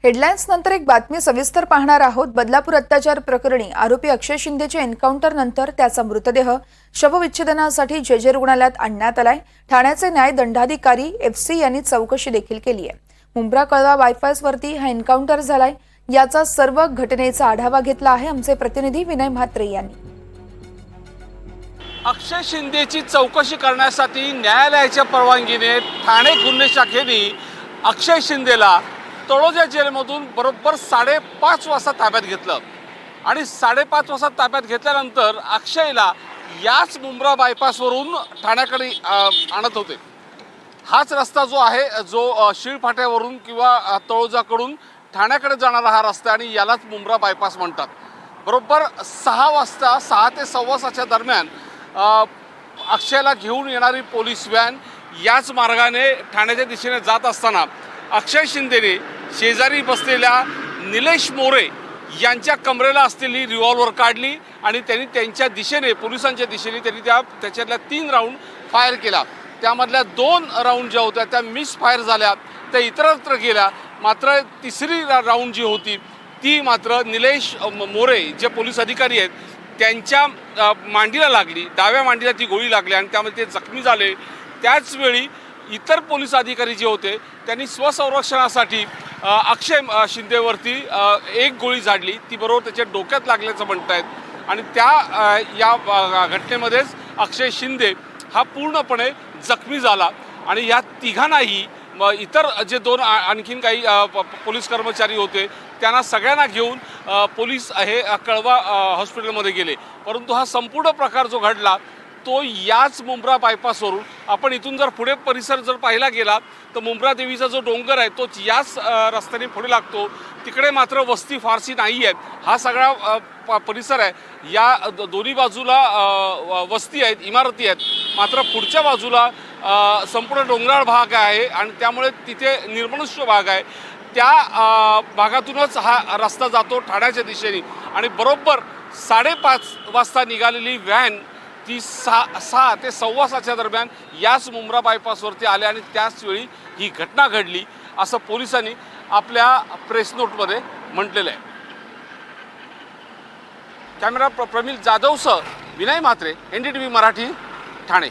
Headlines नंतर एक बातमी सविस्तर पाहणार आहोत। बदलापूर अत्याचार प्रकरणी आरोपी अक्षय शिंदेच्या एन्काउंटर नंतर त्याचा मृतदेह शवविच्छेदनासाठी जे रुग्णालयात आणण्यात आलाय। ठाण्याचे न्याय दंडाधिकारी FC यांनी चौकशी देखील केली आहे। मुंब्रा कळवा बायपास वरती हा एन्काउंटर झालाय। याचा सर्व घटनेचा आढावा घेतला आहे आमचे प्रतिनिधी विनय म्हात्रे यांनी। अक्षय शिंदेची चौकशी करण्यासाठी न्यायालयाच्या परवानगीने ठाणे गुन्हे शाखेने अक्षय शिंदेला तळोजा जेलमधून बरोबर 5:30 वाजता ताब्यात घेतलं आणि 5:30 वाजता ताब्यात घेतल्यानंतर अक्षयला याच मुंब्रा बायपासवरून ठाण्याकडे आणत होते। हाच रस्ता जो आहे जो शिळफाट्यावरून किंवा तळोजाकडून ठाण्याकडे जाणारा हा रस्ता आणि यालाच मुंब्रा बायपास म्हणतात। बरोबर 6 वाजता 6 ते 6:15 दरम्यान अक्षयला घेऊन येणारी पोलीस व्हॅन याच मार्गाने ठाण्याच्या दिशेने जात असताना अक्षय शिंदेने शेजारी बसलेल्या निलेश मोरे यांच्या कमरेला असलेली रिव्हॉल्वर काढली आणि त्यांनी त्यांच्या दिशेने पोलिसांच्या दिशेने त्यांनी त्याच्यातल्या 3 राऊंड फायर केला। त्यामधल्या 2 राऊंड ज्या होत्या त्या मिस फायर झाल्या, त्या इतरत्र गेल्या। मात्र तिसरी राऊंड जी होती ती मात्र निलेश मोरे जे पोलीस अधिकारी आहेत त्यांच्या मांडीला लागली, डाव्या मांडीला ती गोळी लागली आणि त्यामध्ये ते जखमी झाले। त्याचवेळी इतर पोलीस अधिकारी जे होते त्यांनी स्वसंरक्षणासाठी अक्षय शिंदेवरती एक गोळी झाडली, ती बरोबर त्याच्या डोक्यात लागल्याचं म्हणतायत आणि या घटनेमध्येच अक्षय शिंदे हा पूर्णपणे जखमी झाला आणि या तिघांनाही इतर जे 2 आणखीन काही पोलीस कर्मचारी होते त्यांना सगळ्यांना घेऊन पोलीस हे कळवा हॉस्पिटलमध्ये गेले। परंतु हा संपूर्ण प्रकार जो घडला तो याच मुंब्रा बायपासवरून आपण इथून जर पुढे परिसर जर पाहिला गेला तर मुंब्रा देवीचा जो डोंगर आहे तोच याच रस्त्याने पुढे लागतो। तिकडे मात्र वस्ती फारशी नाही आहे। हा सगळा परिसर आहे, या दोन्ही बाजूला वस्ती आहेत, इमारती आहेत, मात्र पुढच्या बाजूला संपूर्ण डोंगराळ भाग आहे आणि त्यामुळे तिथे निर्मनुष्य भाग आहे। त्या भागातूनच हा रस्ता जातो ठाण्याच्या दिशेने आणि बरोबर 5:30 वाजता निघालेली व्हॅन ती 6 ते 6:15 दरम्यान याच मुंब्रा बायपासवरती आले आणि त्याच वेळी ही घटना घडली असं पोलिसांनी आपल्या प्रेस नोटमध्ये म्हटलेलं आहे। कॅमेरा प्रमिल जाधवसह विनय म्हात्रे, NDTV मराठी, ठाणे।